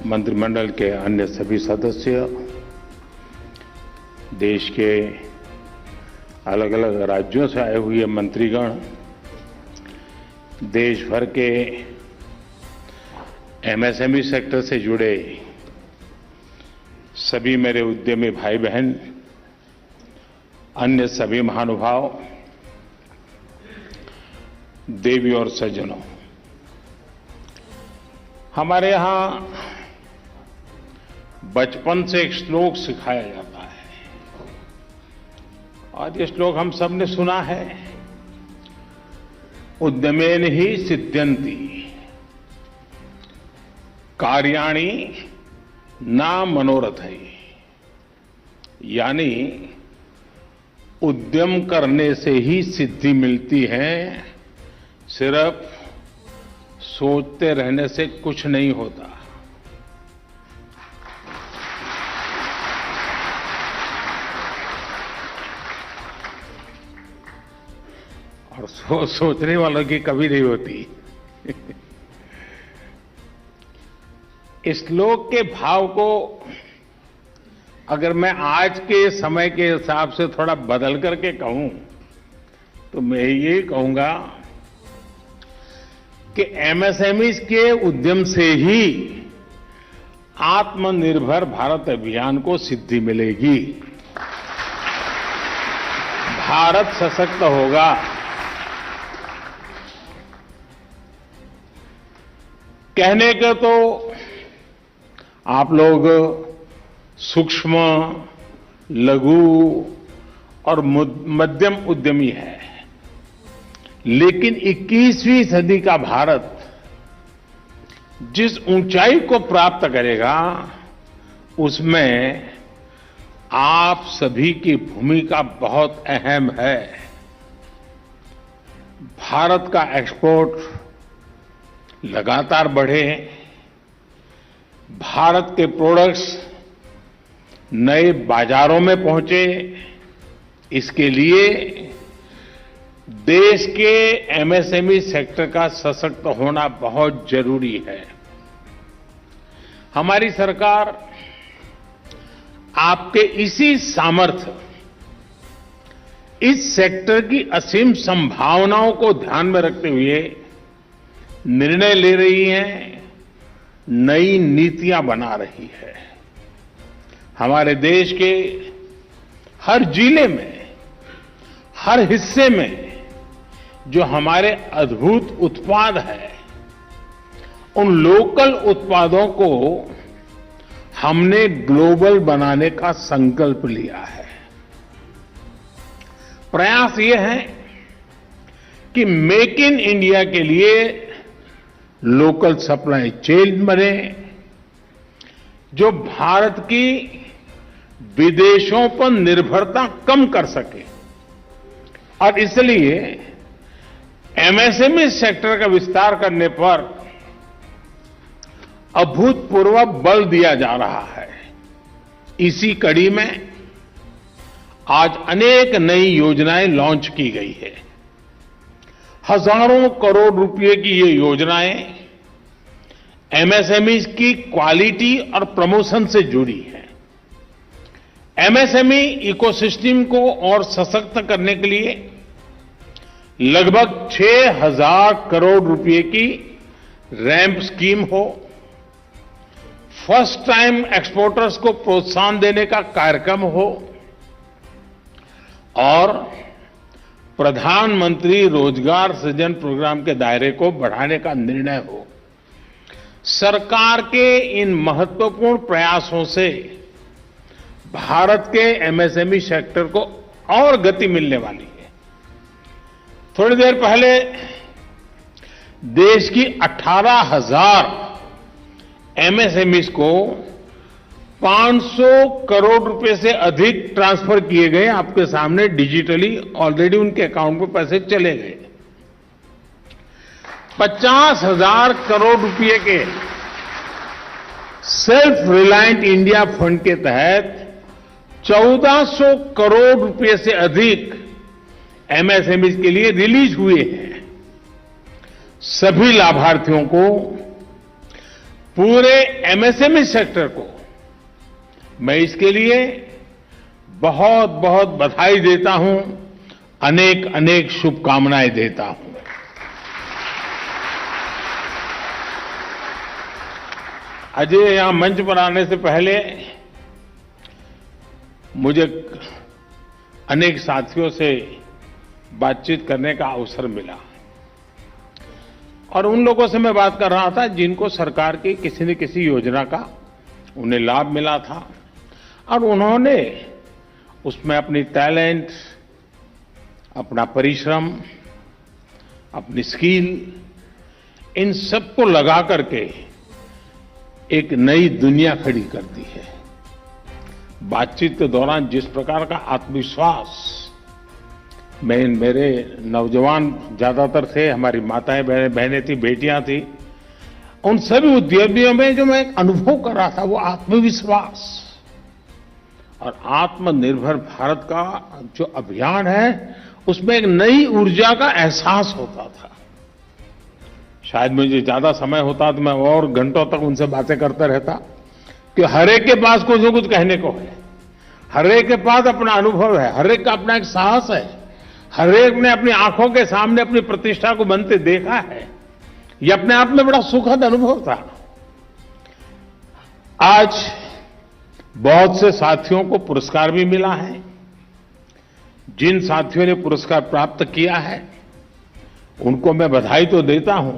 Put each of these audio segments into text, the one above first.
मंत्रिमंडल के अन्य सभी सदस्य, देश के अलग अलग राज्यों से आए हुए मंत्रीगण, देश भर के एमएसएमई सेक्टर से जुड़े सभी मेरे उद्यमी भाई बहन, अन्य सभी महानुभाव, देवी और सज्जनों, हमारे यहां बचपन से एक श्लोक सिखाया जाता है और ये श्लोक हम सब ने सुना है, उद्यमेन ही सिद्ध्यन्ति कार्याणि ना मनोरथै, यानी उद्यम करने से ही सिद्धि मिलती है, सिर्फ सोचते रहने से कुछ नहीं होता। और सोचने वालों की कभी नहीं होती। इस श्लोक के भाव को अगर मैं आज के समय के हिसाब से थोड़ा बदल करके कहूं तो मैं ये कहूंगा कि एमएसएमईज के उद्यम से ही आत्मनिर्भर भारत अभियान को सिद्धि मिलेगी, भारत सशक्त होगा। कहने के तो आप लोग सूक्ष्म, लघु और मध्यम उद्यमी है, लेकिन 21वीं सदी का भारत जिस ऊंचाई को प्राप्त करेगा उसमें आप सभी की भूमिका बहुत अहम है। भारत का एक्सपोर्ट लगातार बढ़े, भारत के प्रोडक्ट्स नए बाजारों में पहुंचे, इसके लिए देश के एमएसएमई सेक्टर का सशक्त होना बहुत जरूरी है। हमारी सरकार आपके इसी सामर्थ्य, इस सेक्टर की असीम संभावनाओं को ध्यान में रखते हुए निर्णय ले रही है, नई नीतियां बना रही है। हमारे देश के हर जिले में, हर हिस्से में जो हमारे अद्भुत उत्पाद हैं, उन लोकल उत्पादों को हमने ग्लोबल बनाने का संकल्प लिया है। प्रयास ये है कि मेक इन इंडिया के लिए लोकल सप्लाई चेन बने, जो भारत की विदेशों पर निर्भरता कम कर सके, और इसलिए एमएसएमई सेक्टर का विस्तार करने पर अभूतपूर्व बल दिया जा रहा है। इसी कड़ी में आज अनेक नई योजनाएं लॉन्च की गई है। हजारों करोड़ रुपए की ये योजनाएं एमएसएमई की क्वालिटी और प्रमोशन से जुड़ी है। एमएसएमई इकोसिस्टम को और सशक्त करने के लिए लगभग 6,000 करोड़ रुपए की रैंप स्कीम हो, फर्स्ट टाइम एक्सपोर्टर्स को प्रोत्साहन देने का कार्यक्रम हो और प्रधानमंत्री रोजगार सृजन प्रोग्राम के दायरे को बढ़ाने का निर्णय हो। सरकार के इन महत्वपूर्ण प्रयासों से भारत के एमएसएमई सेक्टर को और गति मिलने वाली है। थोड़ी देर पहले देश की 18,000 एमएसएमईज को 500 करोड़ रुपए से अधिक ट्रांसफर किए गए। आपके सामने डिजिटली ऑलरेडी उनके अकाउंट में पैसे चले गए। 50,000 करोड़ रुपए के सेल्फ रिलायंट इंडिया फंड के तहत 1400 करोड़ रुपए से अधिक एमएसएमई के लिए रिलीज हुए हैं। सभी लाभार्थियों को पूरे एमएसएमई सेक्टर को मैं इसके लिए बहुत बहुत बधाई देता हूं, अनेक अनेक शुभकामनाएं देता हूं। अजय यहां मंच पर आने से पहले मुझे अनेक साथियों से बातचीत करने का अवसर मिला और उन लोगों से मैं बात कर रहा था जिनको सरकार की किसी न किसी योजना का उन्हें लाभ मिला था और उन्होंने उसमें अपनी टैलेंट, अपना परिश्रम, अपनी स्किल, इन सबको लगा करके एक नई दुनिया खड़ी कर दी है। बातचीत के दौरान जिस प्रकार का आत्मविश्वास मेरे नौजवान ज्यादातर थे, हमारी माताएं बहनें थी, बेटियां थी, उन सभी उद्यमियों में जो मैं एक अनुभव कर रहा था वो आत्मविश्वास और आत्मनिर्भर भारत का जो अभियान है उसमें एक नई ऊर्जा का एहसास होता था। शायद मुझे ज्यादा समय होता तो मैं और घंटों तक उनसे बातें करता रहता कि हर एक के पास कुछ न कुछ कहने को है, हर एक के पास अपना अनुभव है, हर एक का अपना एक साहस है, हर एक ने अपनी आंखों के सामने अपनी प्रतिष्ठा को बनते देखा है। ये अपने आप में बड़ा सुखद अनुभव था। आज बहुत से साथियों को पुरस्कार भी मिला है। जिन साथियों ने पुरस्कार प्राप्त किया है उनको मैं बधाई तो देता हूं,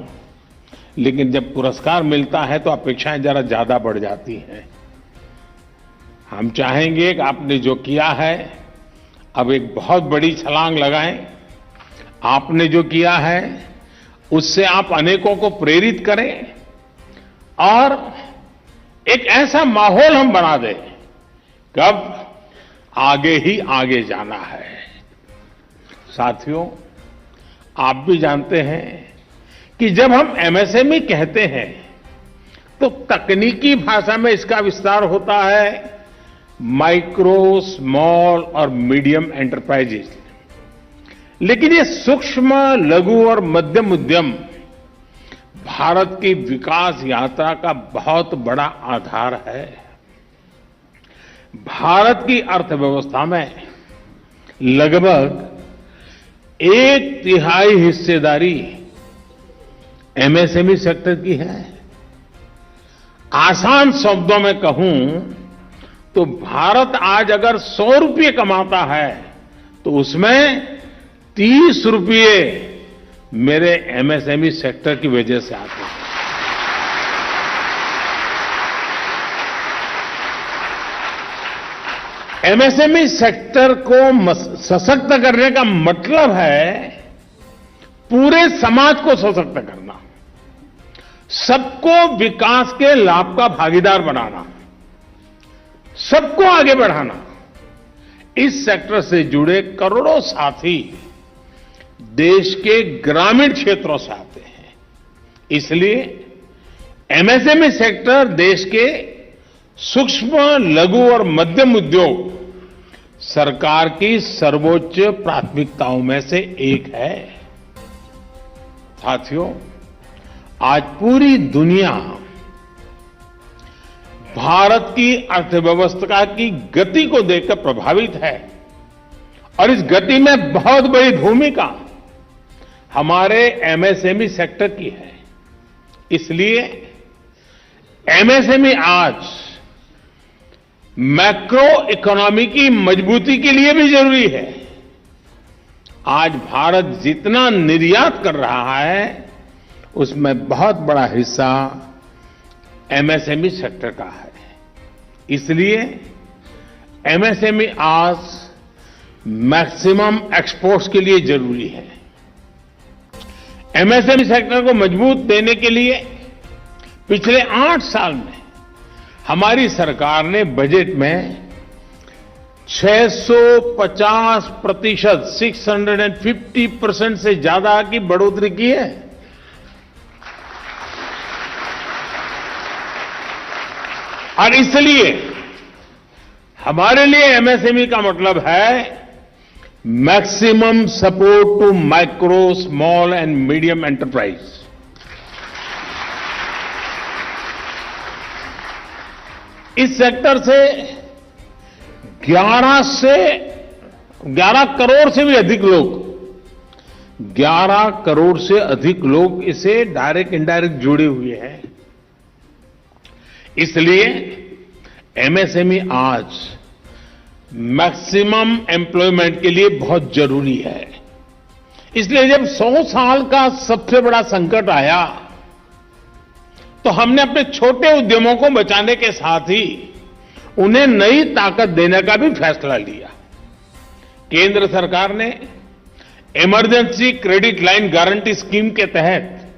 लेकिन जब पुरस्कार मिलता है तो अपेक्षाएं जरा ज्यादा बढ़ जाती हैं। हम चाहेंगे कि आपने जो किया है अब एक बहुत बड़ी छलांग लगाएं। आपने जो किया है उससे आप अनेकों को प्रेरित करें और एक ऐसा माहौल हम बना दें कि अब आगे ही आगे जाना है। साथियों, आप भी जानते हैं कि जब हम एमएसएमई कहते हैं तो तकनीकी भाषा में इसका विस्तार होता है माइक्रो, स्मॉल और मीडियम एंटरप्राइजेज। लेकिन ये सूक्ष्म, लघु और मध्यम उद्यम भारत की विकास यात्रा का बहुत बड़ा आधार है। भारत की अर्थव्यवस्था में लगभग 1/3 हिस्सेदारी एमएसएमई सेक्टर की है। आसान शब्दों में कहूं तो भारत आज अगर 100 रुपये कमाता है तो उसमें 30 रुपये मेरे एमएसएमई सेक्टर की वजह से आते हैं। एमएसएमई सेक्टर को सशक्त करने का मतलब है पूरे समाज को सशक्त करना, सबको विकास के लाभ का भागीदार बनाना, सबको आगे बढ़ाना। इस सेक्टर से जुड़े करोड़ों साथी देश के ग्रामीण क्षेत्रों से आते हैं। इसलिए एमएसएमई सेक्टर देश के सूक्ष्म, लघु और मध्यम उद्योग सरकार की सर्वोच्च प्राथमिकताओं में से एक है। साथियों, आज पूरी दुनिया भारत की अर्थव्यवस्था की गति को देखकर प्रभावित है और इस गति में बहुत बड़ी भूमिका हमारे एमएसएमई सेक्टर की है। इसलिए एमएसएमई आज मैक्रो इकोनॉमी की मजबूती के लिए भी जरूरी है। आज भारत जितना निर्यात कर रहा है उसमें बहुत बड़ा हिस्सा एमएसएमई सेक्टर का है। इसलिए एमएसएमई आज मैक्सिमम एक्सपोर्ट्स के लिए जरूरी है। एमएसएमई सेक्टर को मजबूत देने के लिए पिछले 8 साल में हमारी सरकार ने बजट में 650%, 650% से ज्यादा की बढ़ोतरी की है। और इसलिए हमारे लिए एमएसएमई का मतलब है maximum support to micro, small and medium enterprise. इस सेक्टर से 11 करोड़ से भी अधिक लोग 11 करोड़ से अधिक लोग इससे डायरेक्ट इनडायरेक्ट जुड़े हुए हैं। इसलिए एमएसएमई आज मैक्सिमम एम्प्लॉयमेंट के लिए बहुत जरूरी है। इसलिए जब 100 साल का सबसे बड़ा संकट आया तो हमने अपने छोटे उद्यमों को बचाने के साथ ही उन्हें नई ताकत देने का भी फैसला लिया। केंद्र सरकार ने emergency credit line guarantee scheme के तहत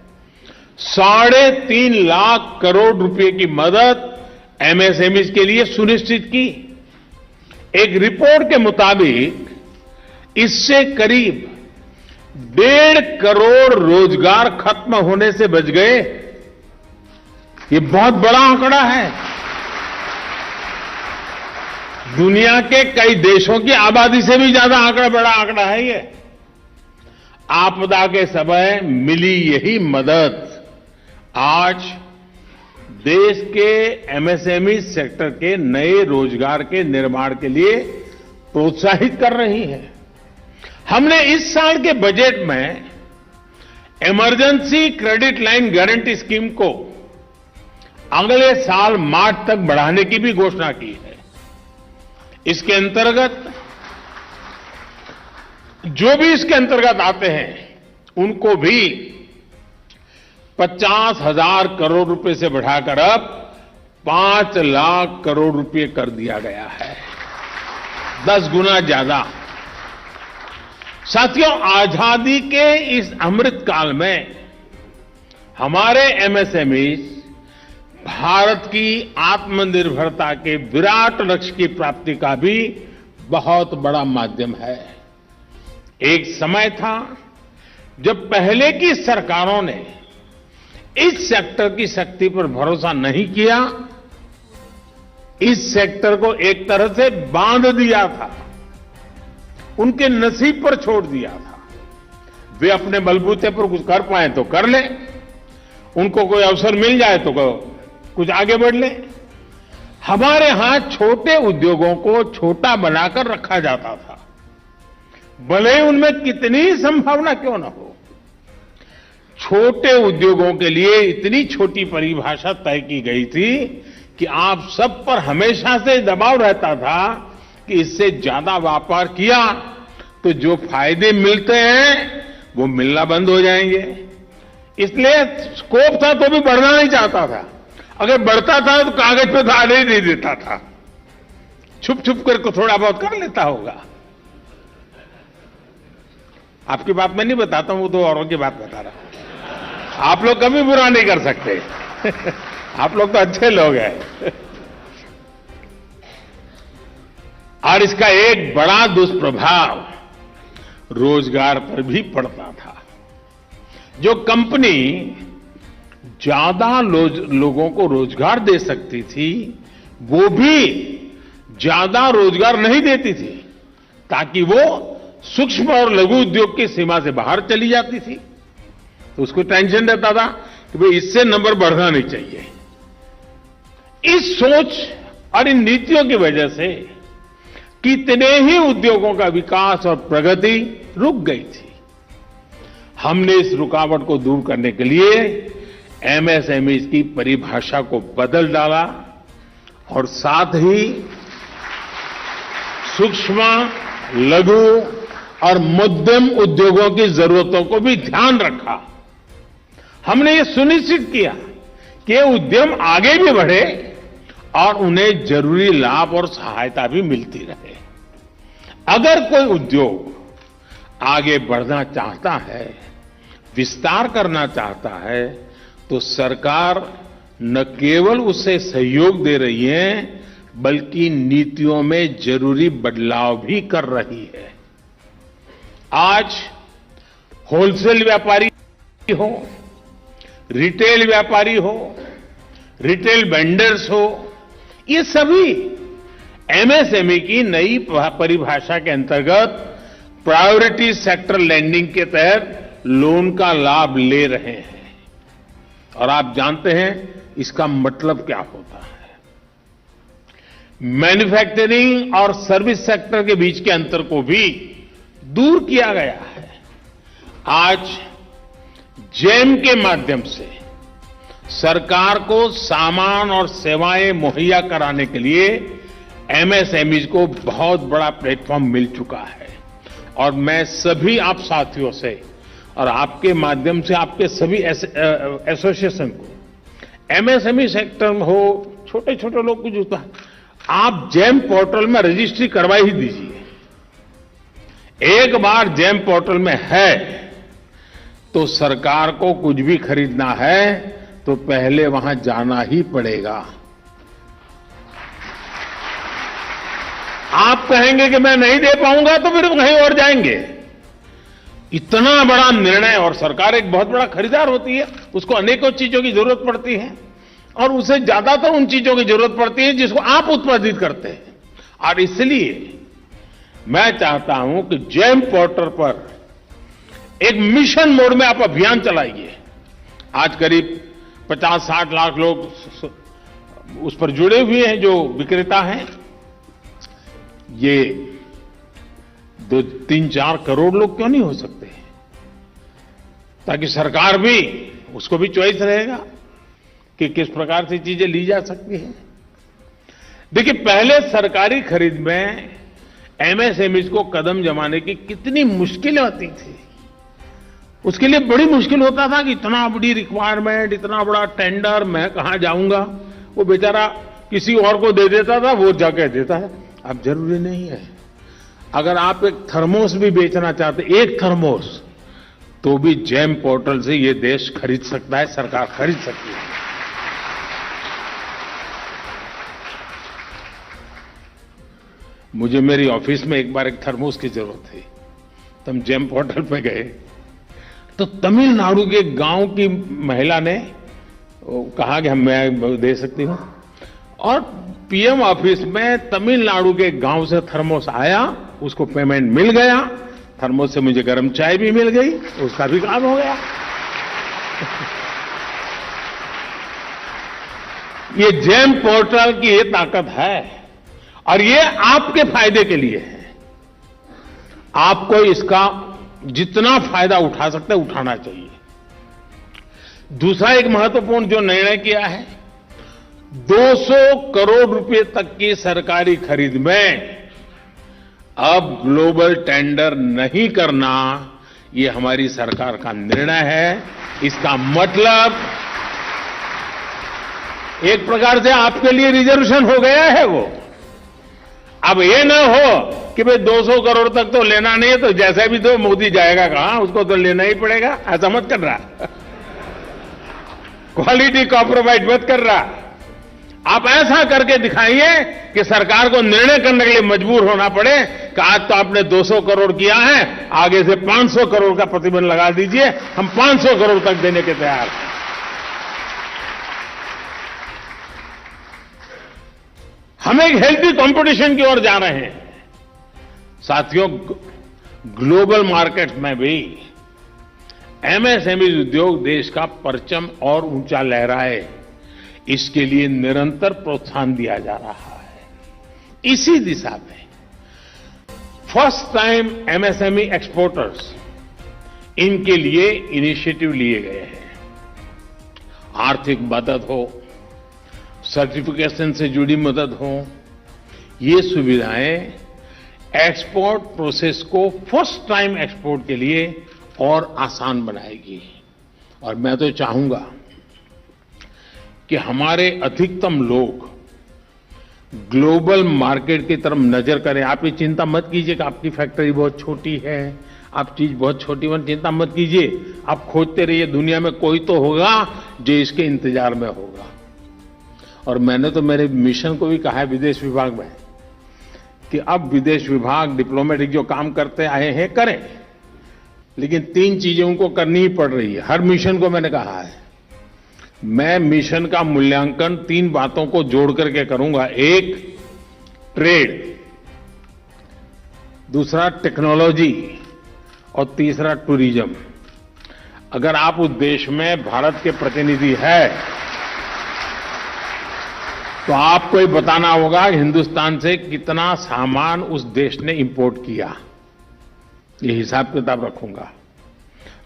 3.5 लाख करोड़ रुपए की मदद एमएसएमई के लिए सुनिश्चित की। एक रिपोर्ट के मुताबिक इससे करीब 1.5 करोड़ रोजगार खत्म होने से बच गए। ये बहुत बड़ा आंकड़ा है। दुनिया के कई देशों की आबादी से भी ज्यादा बड़ा आंकड़ा है ये। आपदा के समय मिली यही मदद आज देश के एमएसएमई सेक्टर के नए रोजगार के निर्माण के लिए प्रोत्साहित कर रही है। हमने इस साल के बजट में emergency credit line guarantee scheme को अगले साल मार्च तक बढ़ाने की भी घोषणा की है। इसके अंतर्गत जो भी इसके अंतर्गत आते हैं उनको भी 50,000 करोड़ रुपए से बढ़ाकर अब 5 लाख करोड़ रुपए कर दिया गया है, 10 गुना ज्यादा। साथियों, आजादी के इस अमृत काल में हमारे एमएसएमई भारत की आत्मनिर्भरता के विराट लक्ष्य की प्राप्ति का भी बहुत बड़ा माध्यम है। एक समय था जब पहले की सरकारों ने इस सेक्टर की शक्ति पर भरोसा नहीं किया, इस सेक्टर को एक तरह से बांध दिया था, उनके नसीब पर छोड़ दिया था। वे अपने बलबूते पर कुछ कर पाए तो कर ले, उनको कोई अवसर मिल जाए तो कुछ आगे बढ़ ले। हमारे यहां छोटे उद्योगों को छोटा बनाकर रखा जाता था, भले ही उनमें कितनी संभावना क्यों न हो। छोटे उद्योगों के लिए इतनी छोटी परिभाषा तय की गई थी कि आप सब पर हमेशा से दबाव रहता था कि इससे ज्यादा व्यापार किया तो जो फायदे मिलते हैं वो मिलना बंद हो जाएंगे। इसलिए स्कोप था तो भी बढ़ना नहीं चाहता था। अगर बढ़ता था तो कागज पे तो आने ही नहीं देता था, छुप छुप कर थोड़ा बहुत कर लेता होगा। आपकी बात मैं नहीं बताता हूं, वो तो औरों की बात बता रहा हूं। आप लोग कभी बुरा नहीं कर सकते आप लोग तो अच्छे लोग हैं। और इसका एक बड़ा दुष्प्रभाव रोजगार पर भी पड़ता था। जो कंपनी ज्यादा लोगों को रोजगार दे सकती थी वो भी ज्यादा रोजगार नहीं देती थी, ताकि वो सूक्ष्म और लघु उद्योग की सीमा से बाहर चली जाती थी। तो उसको टेंशन रहता था कि भाई इससे नंबर बढ़ना नहीं चाहिए। इस सोच और इन नीतियों की वजह से कितने ही उद्योगों का विकास और प्रगति रुक गई थी। हमने इस रुकावट को दूर करने के लिए एमएसएमई की परिभाषा को बदल डाला और साथ ही सूक्ष्म, लघु और मध्यम उद्योगों की जरूरतों को भी ध्यान रखा। हमने ये सुनिश्चित किया कि ये उद्यम आगे भी बढ़े और उन्हें जरूरी लाभ और सहायता भी मिलती रहे। अगर कोई उद्योग आगे बढ़ना चाहता है, विस्तार करना चाहता है, तो सरकार न केवल उसे सहयोग दे रही है बल्कि नीतियों में जरूरी बदलाव भी कर रही है। आज होलसेल व्यापारी हो, रिटेल व्यापारी हो, रिटेल वेंडर्स हो, ये सभी एमएसएमई की नई परिभाषा के अंतर्गत प्रायोरिटी सेक्टर लेंडिंग के तहत लोन का लाभ ले रहे हैं। और आप जानते हैं इसका मतलब क्या होता है। मैन्युफैक्चरिंग और सर्विस सेक्टर के बीच के अंतर को भी दूर किया गया है। आज जेम के माध्यम से सरकार को सामान और सेवाएं मुहैया कराने के लिए एमएसएमई को बहुत बड़ा प्लेटफॉर्म मिल चुका है। और मैं सभी आप साथियों से और आपके माध्यम से आपके सभी एसोसिएशन को एमएसएमई सेक्टर में हो, छोटे छोटे लोग कुछ होता है, आप जेम पोर्टल में रजिस्ट्री करवा ही दीजिए। एक बार जेम पोर्टल में है तो सरकार को कुछ भी खरीदना है तो पहले वहां जाना ही पड़ेगा। आप कहेंगे कि मैं नहीं दे पाऊंगा तो फिर कहीं और जाएंगे। इतना बड़ा निर्णय, और सरकार एक बहुत बड़ा खरीदार होती है, उसको अनेकों चीजों की जरूरत पड़ती है और उसे ज्यादातर उन चीजों की जरूरत पड़ती है जिसको आप उत्पादित करते हैं। और इसलिए मैं चाहता हूं कि जेम पोर्टल पर एक मिशन मोड में आप अभियान चलाइए। आज करीब 50-60 लाख लोग उस पर जुड़े हुए हैं जो विक्रेता हैं। ये 2-3-4 करोड़ लोग क्यों नहीं हो सकते, ताकि सरकार भी, उसको भी चॉइस रहेगा कि किस प्रकार से चीजें ली जा सकती हैं। देखिए, पहले सरकारी खरीद में एमएसएमई को कदम जमाने की कितनी मुश्किलें होती थी। उसके लिए बड़ी मुश्किल होता था कि इतना बड़ी रिक्वायरमेंट, इतना बड़ा टेंडर, मैं कहां जाऊंगा। वो बेचारा किसी और को दे देता था, वो जाके देता है। अब जरूरी नहीं है। अगर आप एक थर्मोस भी बेचना चाहते, एक थर्मोस, तो भी जेम पोर्टल से ये देश खरीद सकता है, सरकार खरीद सकती है। मुझे मेरी ऑफिस में एक बार एक थर्मोस की जरूरत थी, तो हम जेम पोर्टल पे गए तो तमिलनाडु के गांव की महिला ने कहा कि मैं दे सकती हूं, और पीएम ऑफिस में तमिलनाडु के गांव से थर्मोस आया, उसको पेमेंट मिल गया, थर्मोस से मुझे गर्म चाय भी मिल गई, उसका भी काम हो गया। ये जेम पोर्टल की ये ताकत है और ये आपके फायदे के लिए है। आपको इसका जितना फायदा उठा सकते हैं उठाना चाहिए। दूसरा एक महत्वपूर्ण जो निर्णय किया है, 200 करोड़ रुपए तक की सरकारी खरीद में अब ग्लोबल टेंडर नहीं करना, ये हमारी सरकार का निर्णय है। इसका मतलब एक प्रकार से आपके लिए रिजर्वेशन हो गया है वो। अब ये ना हो कि भाई 200 करोड़ तक तो लेना नहीं है, तो जैसे भी तो मोदी जाएगा कहां, उसको तो लेना ही पड़ेगा, ऐसा मत कर रहा। क्वालिटी कॉम्प्रोमाइज मत कर रहा। आप ऐसा करके दिखाइए कि सरकार को निर्णय करने के लिए मजबूर होना पड़े कि आज तो आपने 200 करोड़ किया है, आगे से 500 करोड़ का प्रतिबंध लगा दीजिए, हम 500 करोड़ तक देने के तैयार हैं। हम एक हेल्थी कंपटीशन की ओर जा रहे हैं। साथियों, ग्लोबल मार्केट में भी एमएसएमई उद्योग देश का परचम और ऊंचा लहराए, इसके लिए निरंतर प्रोत्साहन दिया जा रहा है। इसी दिशा में फर्स्ट टाइम एमएसएमई एक्सपोर्टर्स, इनके लिए इनिशिएटिव लिए गए हैं। आर्थिक मदद हो, सर्टिफिकेशन से जुड़ी मदद हो, ये सुविधाएं एक्सपोर्ट प्रोसेस को फर्स्ट टाइम एक्सपोर्ट के लिए और आसान बनाएगी। और मैं तो चाहूंगा कि हमारे अधिकतम लोग ग्लोबल मार्केट की तरफ नजर करें। आप ये चिंता मत कीजिए कि आपकी फैक्ट्री बहुत छोटी है, आप चीज बहुत छोटी, मत चिंता मत कीजिए। आप खोजते रहिए, दुनिया में कोई तो होगा जो इसके इंतजार में होगा। और मैंने तो मेरे मिशन को भी कहा है विदेश विभाग में कि अब विदेश विभाग डिप्लोमेटिक जो काम करते आए हैं करें, लेकिन 3 चीजें उनको करनी ही पड़ रही है। हर मिशन को मैंने कहा है, मैं मिशन का मूल्यांकन 3 बातों को जोड़ करके करूंगा। एक, ट्रेड, दूसरा टेक्नोलॉजी और तीसरा टूरिज्म। अगर आप उस देश में भारत के प्रतिनिधि है तो आपको ही बताना होगा कि हिंदुस्तान से कितना सामान उस देश ने इंपोर्ट किया, ये हिसाब किताब रखूंगा।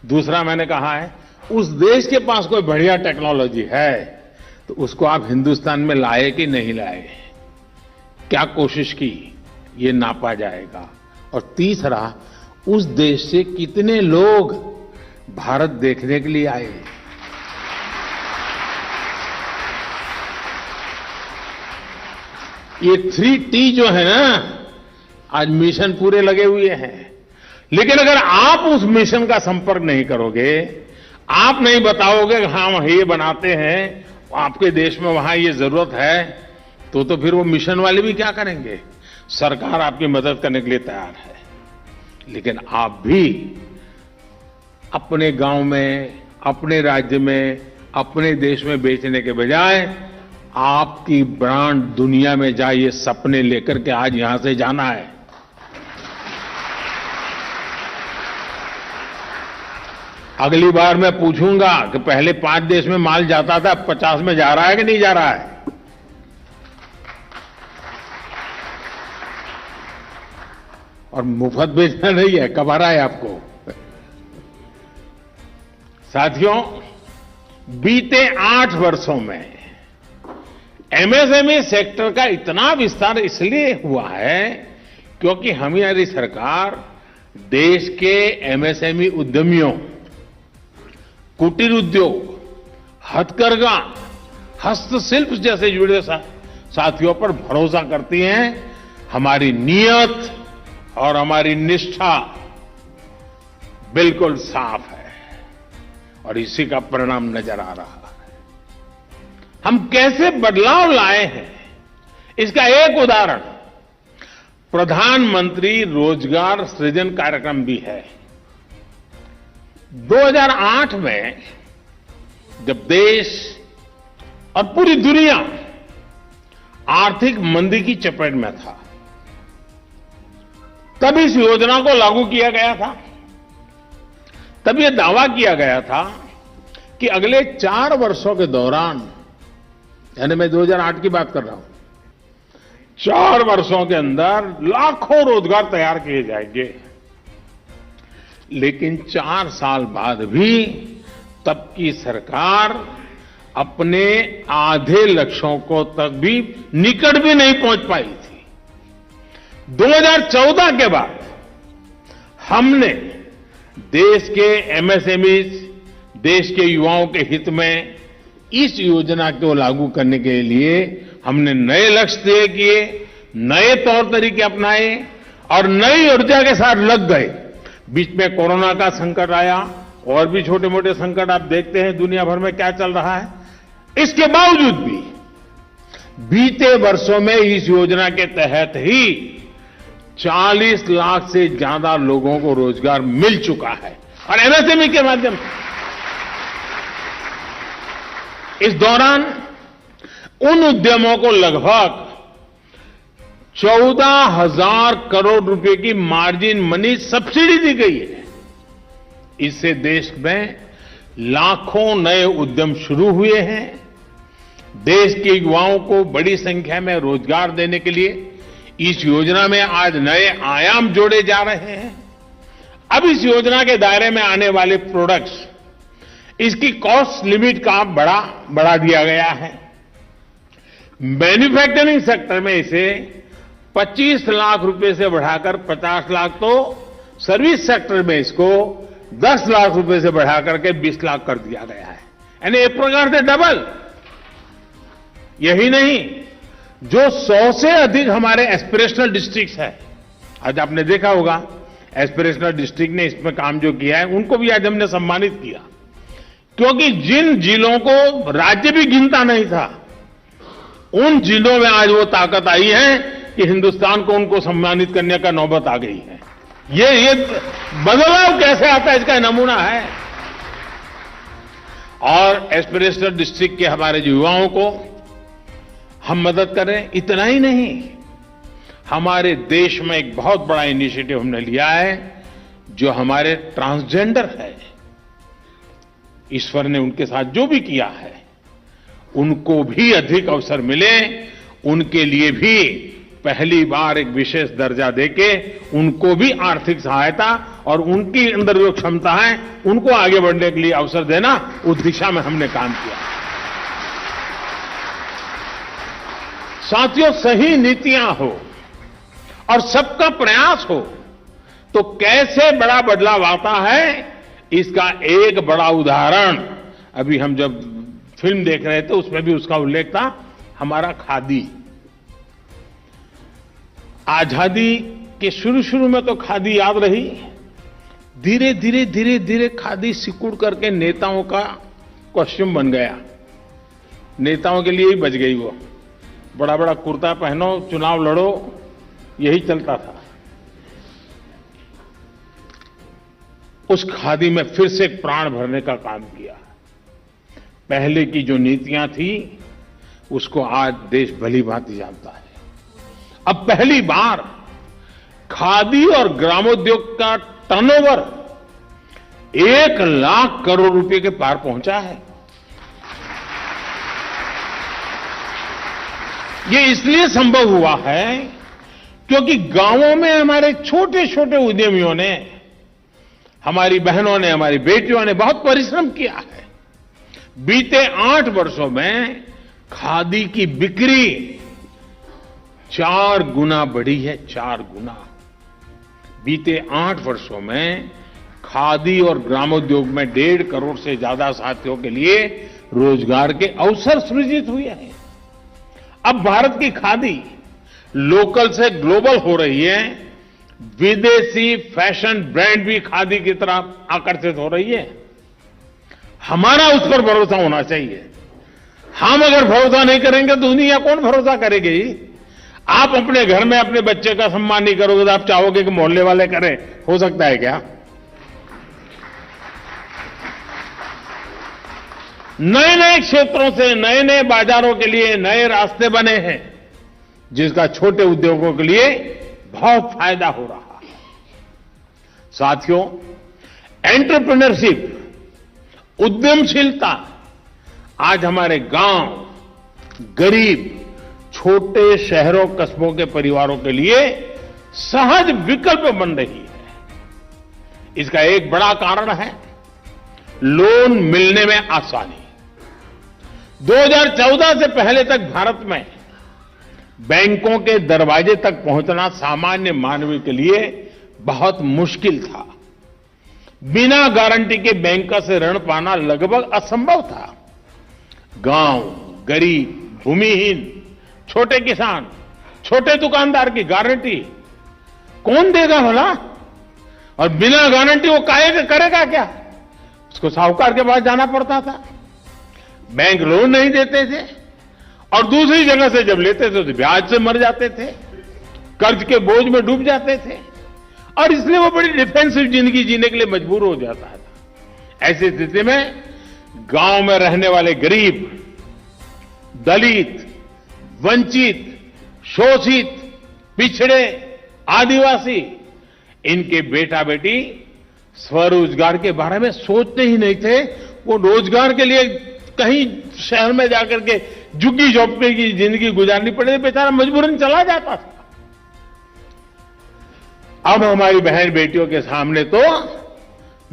दूसरा मैंने कहा है, उस देश के पास कोई बढ़िया टेक्नोलॉजी है तो उसको आप हिंदुस्तान में लाए कि नहीं लाए, क्या कोशिश की, ये नापा जाएगा। और तीसरा, उस देश से कितने लोग भारत देखने के लिए आए। ये 3T जो है ना, आज मिशन पूरे लगे हुए हैं, लेकिन अगर आप उस मिशन का संपर्क नहीं करोगे, आप नहीं बताओगे कि हाँ हम ये बनाते हैं, आपके देश में वहां ये जरूरत है, तो फिर वो मिशन वाले भी क्या करेंगे। सरकार आपकी मदद करने के लिए तैयार है, लेकिन आप भी अपने गांव में, अपने राज्य में, अपने देश में बेचने के बजाय आपकी ब्रांड दुनिया में जाए, ये सपने लेकर के आज यहां से जाना है। अगली बार मैं पूछूंगा कि पहले 5 देश में माल जाता था, 50 में जा रहा है कि नहीं जा रहा है। और मुफ्त बेचना नहीं है, कब आ रहा है आपको। साथियों, बीते 8 वर्षों में एमएसएमई सेक्टर का इतना विस्तार इसलिए हुआ है क्योंकि हमारी सरकार देश के एमएसएमई उद्यमियों, कुटीर उद्योग, हथकरघा, हस्तशिल्प जैसे जुड़े साथियों पर भरोसा करती हैं। हमारी नीयत और हमारी निष्ठा बिल्कुल साफ है और इसी का परिणाम नजर आ रहा है। हम कैसे बदलाव लाए हैं, इसका एक उदाहरण प्रधानमंत्री रोजगार सृजन कार्यक्रम भी है। 2008 में जब देश और पूरी दुनिया आर्थिक मंदी की चपेट में था, तब इस योजना को लागू किया गया था। तब यह दावा किया गया था कि अगले 4 वर्षों के दौरान, यानी मैं 2008 की बात कर रहा हूं, 4 वर्षों के अंदर लाखों रोजगार तैयार किए जाएंगे। लेकिन 4 साल बाद भी तब की सरकार अपने आधे लक्ष्यों को तक भी निकट भी नहीं पहुंच पाई थी। 2014 के बाद हमने देश के एमएसएमई, देश के युवाओं के हित में इस योजना को लागू करने के लिए हमने नए लक्ष्य तय किए, नए तौर तरीके अपनाए और नई ऊर्जा के साथ लग गए। बीच में कोरोना का संकट आया और भी छोटे मोटे संकट आप देखते हैं दुनिया भर में क्या चल रहा है। इसके बावजूद भी बीते वर्षों में इस योजना के तहत ही 40 लाख से ज्यादा लोगों को रोजगार मिल चुका है और एमएसएमई के माध्यम से। इस दौरान उन उद्यमों को लगभग 14,000 करोड़ रुपए की मार्जिन मनी सब्सिडी दी गई है। इससे देश में लाखों नए उद्यम शुरू हुए हैं। देश के युवाओं को बड़ी संख्या में रोजगार देने के लिए इस योजना में आज नए आयाम जोड़े जा रहे हैं। अब इस योजना के दायरे में आने वाले प्रोडक्ट्स, इसकी कॉस्ट लिमिट का बढ़ा दिया गया है। मैन्युफैक्चरिंग सेक्टर में इसे 25 लाख रुपए से बढ़ाकर 50 लाख, तो सर्विस सेक्टर में इसको 10 लाख रुपए से बढ़ाकर के 20 लाख कर दिया गया है, यानी एक प्रकार से डबल। यही नहीं, जो 100 से अधिक हमारे एस्पिरेशनल डिस्ट्रिक्ट्स है, आज आपने देखा होगा एस्पिरेशनल डिस्ट्रिक्ट ने इसमें काम जो किया है उनको भी आज हमने सम्मानित किया, क्योंकि जिन जिलों को राज्य भी गिनता नहीं था, उन जिलों में आज वो ताकत आई है कि हिंदुस्तान को उनको सम्मानित करने का नौबत आ गई है। ये बदलाव कैसे आता है इसका नमूना है। और एस्पिरेशनल डिस्ट्रिक्ट के हमारे युवाओं को हम मदद करें, इतना ही नहीं, हमारे देश में एक बहुत बड़ा इनिशिएटिव हमने लिया है, जो हमारे ट्रांसजेंडर है, ईश्वर ने उनके साथ जो भी किया है उनको भी अधिक अवसर मिले, उनके लिए भी पहली बार एक विशेष दर्जा देके उनको भी आर्थिक सहायता और उनकी अंदर जो क्षमता है उनको आगे बढ़ने के लिए अवसर देना, उस दिशा में हमने काम किया। साथियों, सही नीतियां हो और सबका प्रयास हो तो कैसे बड़ा बदलाव आता है, इसका एक बड़ा उदाहरण अभी हम जब फिल्म देख रहे थे उसमें भी उसका उल्लेख था, हमारा खादी। आजादी के शुरू में तो खादी याद रही, धीरे धीरे खादी सिकुड़ करके नेताओं का कॉस्ट्यूम बन गया। नेताओं के लिए ही बच गई वो, बड़ा बड़ा कुर्ता पहनो, चुनाव लड़ो, यही चलता था। उस खादी में फिर से प्राण भरने का काम किया। पहले की जो नीतियां थी उसको आज देश भली भांति जानता है। अब पहली बार खादी और ग्रामोद्योग का टर्नओवर 1 लाख करोड़ रुपए के पार पहुंचा है। ये इसलिए संभव हुआ है क्योंकि गांवों में हमारे छोटे छोटे उद्यमियों ने, हमारी बहनों ने, हमारी बेटियों ने बहुत परिश्रम किया है। बीते 8 वर्षों में खादी की बिक्री 4 गुना बढ़ी है, 4 गुना। बीते 8 वर्षों में खादी और ग्रामोद्योग में 1.5 करोड़ से ज्यादा साथियों के लिए रोजगार के अवसर सृजित हुए हैं। अब भारत की खादी लोकल से ग्लोबल हो रही है। विदेशी फैशन ब्रांड भी खादी की तरफ आकर्षित हो रही है। हमारा उस पर भरोसा होना चाहिए। हम अगर भरोसा नहीं करेंगे तो दुनिया कौन भरोसा करेगी? आप अपने घर में अपने बच्चे का सम्मान नहीं करोगे तो आप चाहोगे कि मोहल्ले वाले करें? हो सकता है क्या? नए नए क्षेत्रों से, नए नए बाजारों के लिए नए रास्ते बने हैं, जिसका छोटे उद्योगों के लिए बहुत फायदा हो रहा है। साथियों, एंटरप्रेन्योरशिप, उद्यमशीलता आज हमारे गांव, गरीब, छोटे शहरों कस्बों के परिवारों के लिए सहज विकल्प बन रही है। इसका एक बड़ा कारण है लोन मिलने में आसानी। 2014 से पहले तक भारत में बैंकों के दरवाजे तक पहुंचना सामान्य मानव के लिए बहुत मुश्किल था। बिना गारंटी के बैंक से ऋण पाना लगभग असंभव था। गांव, गरीब, भूमिहीन, छोटे किसान, छोटे दुकानदार की गारंटी कौन देगा भला? और बिना गारंटी वो करेगा क्या? उसको साहूकार के पास जाना पड़ता था। बैंक लोन नहीं देते थे और दूसरी जगह से जब लेते थे तो ब्याज से मर जाते थे, कर्ज के बोझ में डूब जाते थे और इसलिए वो बड़ी डिफेंसिव जिंदगी जीने के लिए मजबूर हो जाता था। ऐसी स्थिति में गांव में रहने वाले गरीब, दलित, वंचित, शोषित, पिछड़े, आदिवासी, इनके बेटा बेटी स्वरोजगार के बारे में सोचते ही नहीं थे। वो रोजगार के लिए कहीं शहर में जाकर के झुग्गी झोंपड़े की जिंदगी गुजारनी पड़े, बेचारा मजबूरन चला जाता था। अब हमारी बहन बेटियों के सामने तो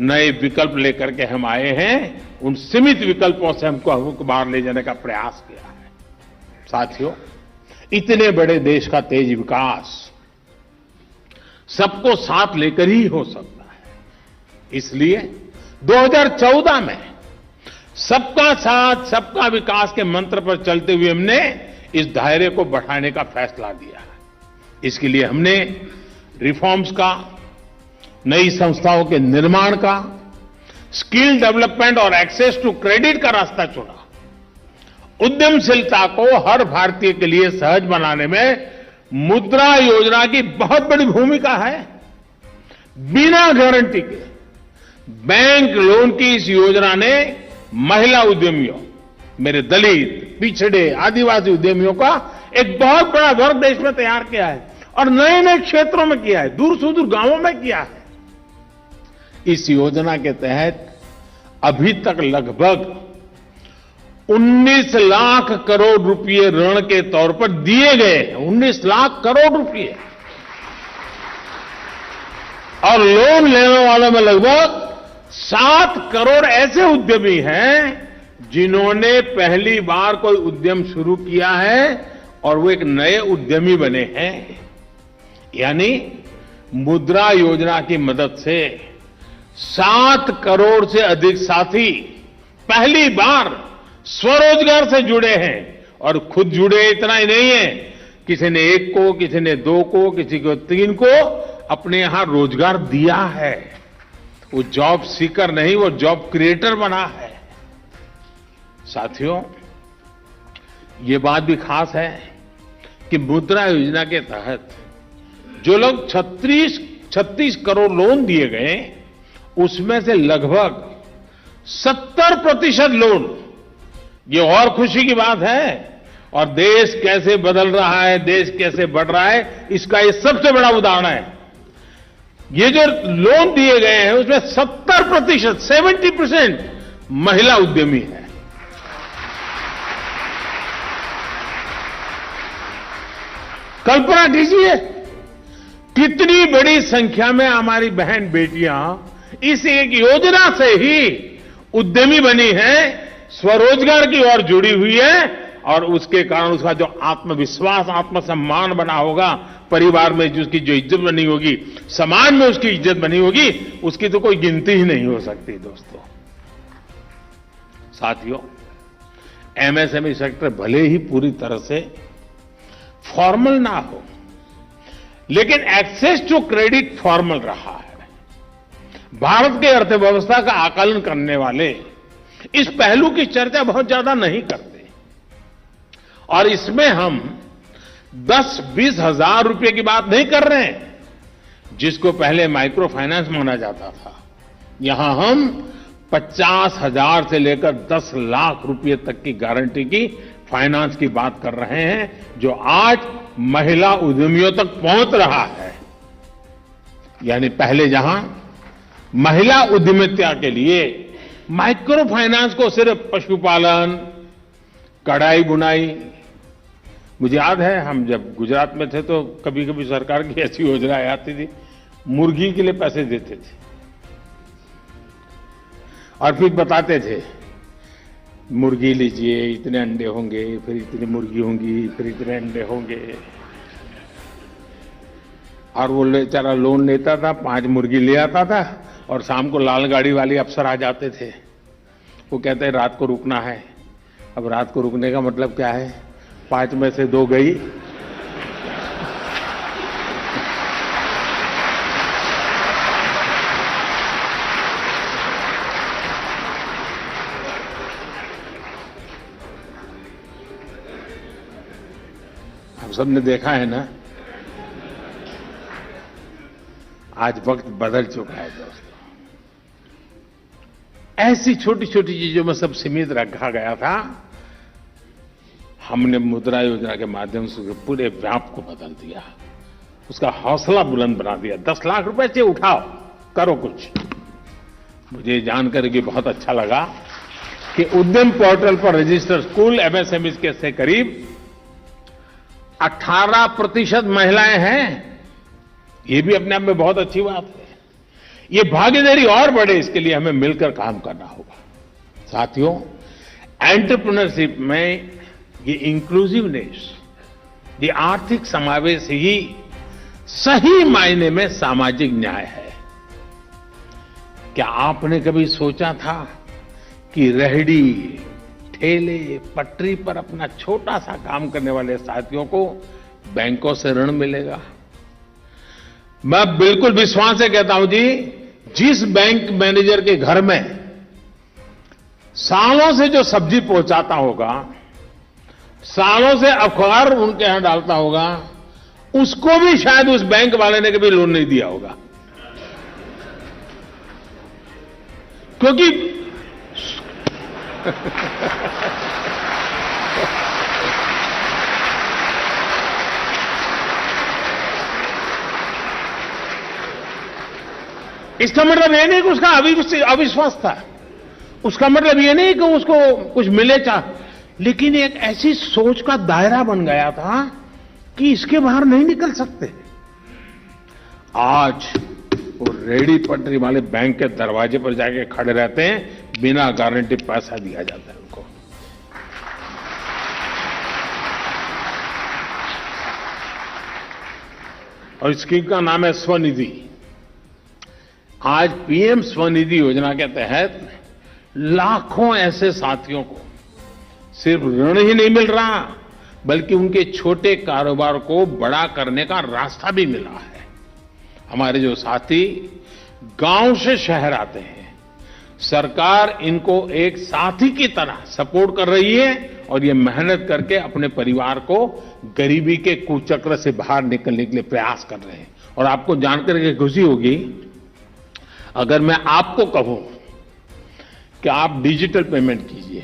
नए विकल्प लेकर के हम आए हैं। उन सीमित विकल्पों से हमको बाहर ले जाने का प्रयास किया है। साथियों, इतने बड़े देश का तेज विकास सबको साथ लेकर ही हो सकता है। इसलिए 2014 में सबका साथ, सबका विकास के मंत्र पर चलते हुए हमने इस दायरे को बढ़ाने का फैसला लिया है। इसके लिए हमने रिफॉर्म्स का, नई संस्थाओं के निर्माण का, स्किल डेवलपमेंट और एक्सेस टू क्रेडिट का रास्ता चुना। उद्यमशीलता को हर भारतीय के लिए सहज बनाने में मुद्रा योजना की बहुत बड़ी भूमिका है। बिना गारंटी के बैंक लोन की इस योजना ने महिला उद्यमियों, मेरे दलित, पिछड़े, आदिवासी उद्यमियों का एक बहुत बड़ा वर्ग देश में तैयार किया है और नए नए क्षेत्रों में किया है, दूर सुदूर गांवों में किया है। इस योजना के तहत अभी तक लगभग 19 लाख करोड़ रुपए ऋण के तौर पर दिए गए हैं। 19 लाख करोड़ रुपए। और लोन लेने वालों में लगभग 7 करोड़ ऐसे उद्यमी हैं जिन्होंने पहली बार कोई उद्यम शुरू किया है और वो एक नए उद्यमी बने हैं। यानी मुद्रा योजना की मदद से 7 करोड़ से अधिक साथी पहली बार स्वरोजगार से जुड़े हैं। और खुद जुड़े इतना ही नहीं है, किसी ने 1 को, किसी ने 2 को, किसी को 3 को अपने यहां रोजगार दिया है। वो जॉब सीकर नहीं, वो जॉब क्रिएटर बना है। साथियों, ये बात भी खास है कि मुद्रा योजना के तहत जो लोग 36 करोड़ लोन दिए गए, उसमें से लगभग 70% लोन, ये और खुशी की बात है। और देश कैसे बदल रहा है, देश कैसे बढ़ रहा है, इसका ये सबसे बड़ा उदाहरण है। ये जो लोन दिए गए हैं उसमें 70%, 70% महिला उद्यमी है। कल्पना कीजिए कितनी बड़ी संख्या में हमारी बहन बेटियां इस एक योजना से ही उद्यमी बनी हैं, स्वरोजगार की ओर जुड़ी हुई है। और उसके कारण उसका जो आत्मविश्वास, आत्मसम्मान बना होगा, परिवार में उसकी जो इज्जत बनी होगी, समाज में उसकी इज्जत बनी होगी, उसकी तो कोई गिनती ही नहीं हो सकती। दोस्तों, साथियों, एमएसएमई सेक्टर भले ही पूरी तरह से फॉर्मल ना हो, लेकिन एक्सेस टू क्रेडिट फॉर्मल रहा है। भारत की अर्थव्यवस्था का आकलन करने वाले इस पहलू की चर्चा बहुत ज्यादा नहीं करते। और इसमें हम 10-20 हजार रुपए की बात नहीं कर रहे हैं, जिसको पहले माइक्रो फाइनेंस माना जाता था। यहां हम 50,000 से लेकर 10 लाख रुपए तक की गारंटी की फाइनेंस की बात कर रहे हैं, जो आज महिला उद्यमियों तक पहुंच रहा है। यानी पहले जहां महिला उद्यमिता के लिए माइक्रो फाइनेंस को सिर्फ पशुपालन, कढ़ाई बुनाई, मुझे याद है हम जब गुजरात में थे तो कभी कभी सरकार की ऐसी योजनाएं आती थी, मुर्गी के लिए पैसे देते थे और फिर बताते थे मुर्गी लीजिए, इतने अंडे होंगे, फिर इतनी मुर्गी होंगी, फिर इतने अंडे होंगे। और वो बेचारा लोन लेता था, 5 मुर्गी ले आता था और शाम को लाल गाड़ी वाले अफसर आ जाते थे। वो कहते हैं रात को रुकना है। अब रात को रुकने का मतलब क्या है? 5 में से 2 गई। हम सबने देखा है ना, आज वक्त बदल चुका है दोस्तों। ऐसी छोटी छोटी चीजों में सब सीमित रखा गया था, हमने मुद्रा योजना के माध्यम से पूरे व्याप को बदल दिया, उसका हौसला बुलंद बना दिया। 10 लाख रुपए से उठाओ, करो कुछ। मुझे जानकर भी बहुत अच्छा लगा कि उद्यम पोर्टल पर रजिस्टर्ड कुल एमएसएमई के से करीब 18% महिलाएं हैं। ये भी अपने आप में बहुत अच्छी बात है। ये भागीदारी और बढ़े, इसके लिए हमें मिलकर काम करना होगा। साथियों, एंटरप्रेन्योरशिप में ये इंक्लूसिवनेस, ये आर्थिक समावेश ही सही मायने में सामाजिक न्याय है। क्या आपने कभी सोचा था कि रेहड़ी, ठेले, पटरी पर अपना छोटा सा काम करने वाले साथियों को बैंकों से ऋण मिलेगा? मैं बिल्कुल विश्वास से कहता हूं जी, जिस बैंक मैनेजर के घर में सालों से जो सब्जी पहुंचाता होगा, सालों से अखबार उनके यहां डालता होगा, उसको भी शायद उस बैंक वाले ने कभी लोन नहीं दिया होगा। क्योंकि इसका मतलब यह नहीं कि उसका अविश्वास था, उसका मतलब ये नहीं कि उसको कुछ मिले लेकिन एक ऐसी सोच का दायरा बन गया था कि इसके बाहर नहीं निकल सकते। आज वो रेडी पटरी वाले बैंक के दरवाजे पर जाके खड़े रहते हैं, बिना गारंटी पैसा दिया जाता है उनको। और स्कीम का नाम है स्वनिधि। आज पीएम स्वनिधि योजना के तहत लाखों ऐसे साथियों को सिर्फ ऋण ही नहीं मिल रहा, बल्कि उनके छोटे कारोबार को बड़ा करने का रास्ता भी मिला है। हमारे जो साथी गांव से शहर आते हैं, सरकार इनको एक साथी की तरह सपोर्ट कर रही है और ये मेहनत करके अपने परिवार को गरीबी के कुचक्र से बाहर निकलने के लिए प्रयास कर रहे हैं। और आपको जानकर के खुशी होगी, अगर मैं आपको कहूं कि आप डिजिटल पेमेंट कीजिए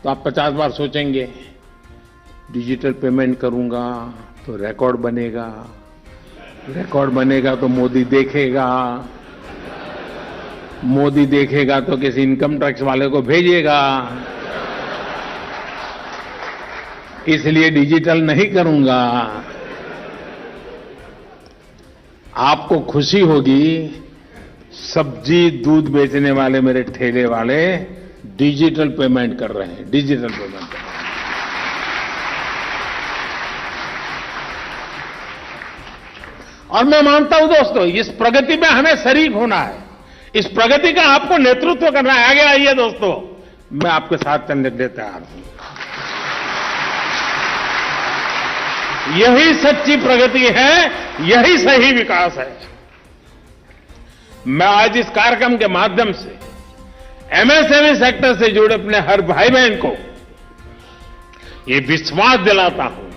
तो आप 50 बार सोचेंगे, डिजिटल पेमेंट करूंगा तो रिकॉर्ड बनेगा, रिकॉर्ड बनेगा तो मोदी देखेगा, मोदी देखेगा तो किसी इनकम टैक्स वाले को भेजेगा, इसलिए डिजिटल नहीं करूंगा। आपको खुशी होगी, सब्जी दूध बेचने वाले मेरे ठेले वाले डिजिटल पेमेंट कर रहे हैं, डिजिटल पेमेंट कर रहे हैं। और मैं मानता हूं दोस्तों, इस प्रगति में हमें शरीक होना है, इस प्रगति का आपको नेतृत्व करना है। आगे आइए दोस्तों, मैं आपके साथ चलने के लिए तैयार हूं। यही सच्ची प्रगति है, यही सही विकास है। मैं आज इस कार्यक्रम के माध्यम से एमएसएमई सेक्टर से जुड़े अपने हर भाई बहन को ये विश्वास दिलाता हूं,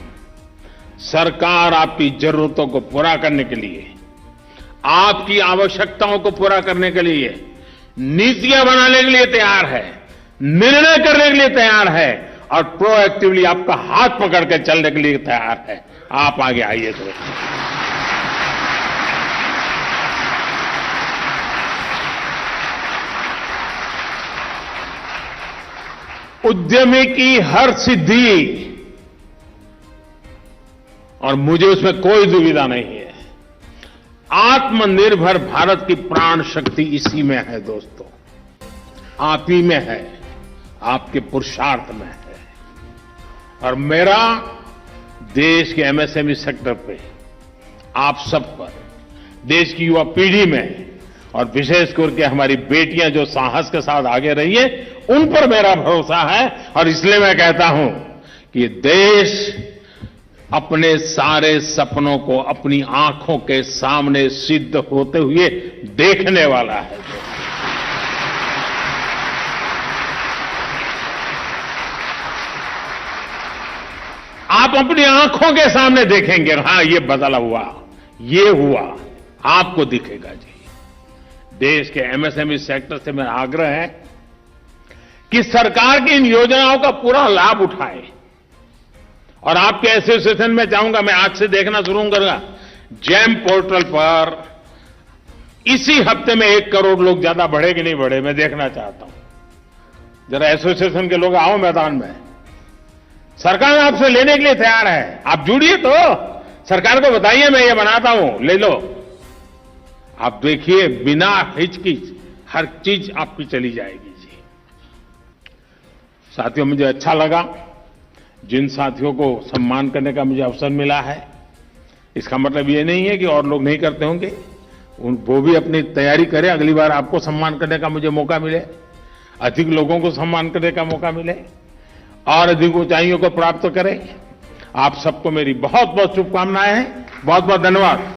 सरकार आपकी जरूरतों को पूरा करने के लिए, आपकी आवश्यकताओं को पूरा करने के लिए नीतियां बनाने के लिए तैयार है, निर्णय करने के लिए तैयार है और प्रोएक्टिवली आपका हाथ पकड़ के चलने के लिए तैयार है। आप आगे आइए दोस्तों। उद्यमी की हर सिद्धि, और मुझे उसमें कोई दुविधा नहीं है, आत्मनिर्भर भारत की प्राण शक्ति इसी में है दोस्तों, आप ही में है, आपके पुरुषार्थ में है। और मेरा देश के एमएसएमई सेक्टर पे, आप सब पर, देश की युवा पीढ़ी में और विशेष करके हमारी बेटियां जो साहस के साथ आगे रही है, उन पर मेरा भरोसा है। और इसलिए मैं कहता हूं कि ये देश अपने सारे सपनों को अपनी आंखों के सामने सिद्ध होते हुए देखने वाला है। आप अपनी आंखों के सामने देखेंगे, हां ये बदला हुआ, ये हुआ, आपको दिखेगा जी। देश के एमएसएमई सेक्टर से मेरा आग्रह है कि सरकार की इन योजनाओं का पूरा लाभ उठाएं। और आपके एसोसिएशन में चाहूंगा, मैं आज से देखना शुरू करूंगा, जैम पोर्टल पर इसी हफ्ते में 1 करोड़ लोग, ज्यादा बढ़े कि नहीं बढ़े, मैं देखना चाहता हूं। जरा एसोसिएशन के लोग आओ मैदान में, सरकार आपसे लेने के लिए तैयार है। आप जुड़िए तो सरकार को बताइए मैं ये बनाता हूं, ले लो। आप देखिए, बिना हिचकिच हर चीज आपकी चली जाएगी जी। साथियों, मुझे अच्छा लगा, जिन साथियों को सम्मान करने का मुझे अवसर मिला है, इसका मतलब ये नहीं है कि और लोग नहीं करते होंगे, वो भी अपनी तैयारी करें, अगली बार आपको सम्मान करने का मुझे मौका मिले, अधिक लोगों को सम्मान करने का मौका मिले और अधिक ऊंचाइयों को प्राप्त करें। आप सबको मेरी बहुत बहुत शुभकामनाएं हैं। बहुत बहुत धन्यवाद।